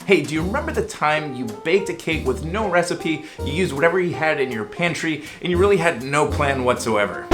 Hey, do you remember the time you baked a cake with no recipe, you used whatever you had in your pantry, and you really had no plan whatsoever?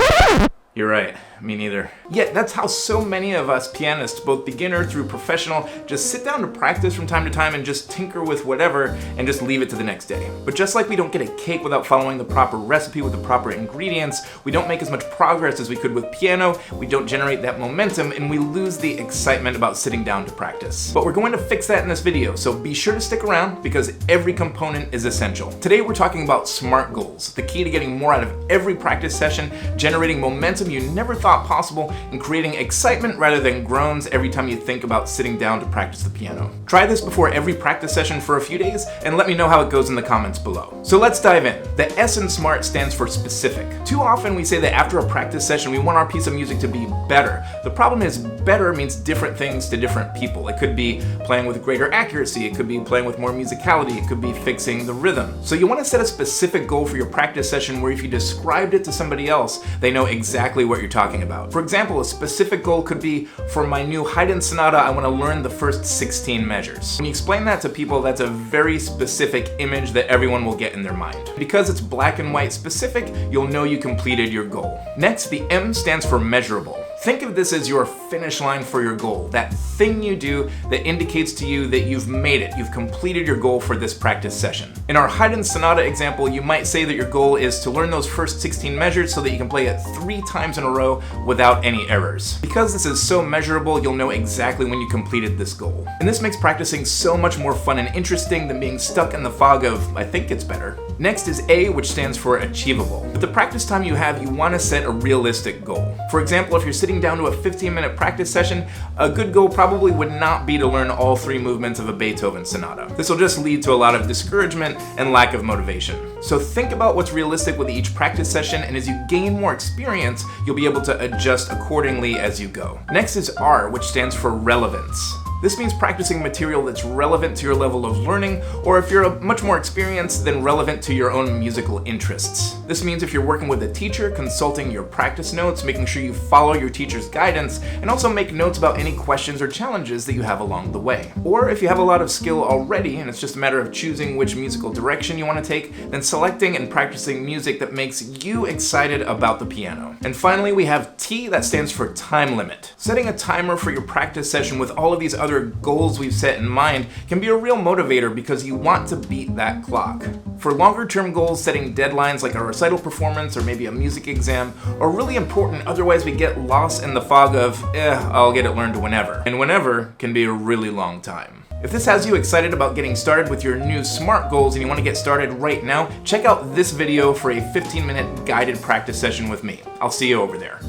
You're right, me neither. Yet that's how so many of us pianists, both beginner through professional, just sit down to practice from time to time and just tinker with whatever and just leave it to the next day. But just like we don't get a cake without following the proper recipe with the proper ingredients, we don't make as much progress as we could with piano, we don't generate that momentum, and we lose the excitement about sitting down to practice. But we're going to fix that in this video, so be sure to stick around because every component is essential. Today we're talking about SMART goals, the key to getting more out of every practice session, generating momentum you never thought possible, and creating excitement rather than groans every time you think about sitting down to practice the piano. Try this before every practice session for a few days and let me know how it goes in the comments below. So let's dive in. The S in SMART stands for specific. Too often we say that after a practice session we want our piece of music to be better. The problem is better means different things to different people. It could be playing with greater accuracy, it could be playing with more musicality, it could be fixing the rhythm. So you want to set a specific goal for your practice session where if you described it to somebody else, they know exactly what you're talking about. For example, a specific goal could be, for my new Haydn sonata, I want to learn the first 16 measures. When you explain that to people, that's a very specific image that everyone will get in their mind. Because it's black and white specific, you'll know you completed your goal. Next, the M stands for measurable. Think of this as your finish line for your goal, that thing you do that indicates to you that you've made it, you've completed your goal for this practice session. In our Haydn sonata example, you might say that your goal is to learn those first 16 measures so that you can play it 3 times in a row without any errors. Because this is so measurable, you'll know exactly when you completed this goal. And this makes practicing so much more fun and interesting than being stuck in the fog of, I think it's better. Next is A, which stands for achievable. With the practice time you have, you want to set a realistic goal. For example, if you're sitting down to a 15-minute practice session, a good goal probably would not be to learn all 3 movements of a Beethoven sonata. This will just lead to a lot of discouragement and lack of motivation. So think about what's realistic with each practice session, and as you gain more experience, you'll be able to adjust accordingly as you go. Next is R, which stands for relevance. This means practicing material that's relevant to your level of learning, or if you're much more experienced, then relevant to your own musical interests. This means if you're working with a teacher, consulting your practice notes, making sure you follow your teacher's guidance, and also make notes about any questions or challenges that you have along the way. Or if you have a lot of skill already, and it's just a matter of choosing which musical direction you want to take, then selecting and practicing music that makes you excited about the piano. And finally, we have T, that stands for time limit. Setting a timer for your practice session with all of these other goals we've set in mind can be a real motivator because you want to beat that clock. For longer term goals, setting deadlines like a recital performance or maybe a music exam are really important, otherwise we get lost in the fog of, I'll get it learned whenever. And whenever can be a really long time. If this has you excited about getting started with your new SMART goals and you want to get started right now, check out this video for a 15-minute guided practice session with me. I'll see you over there.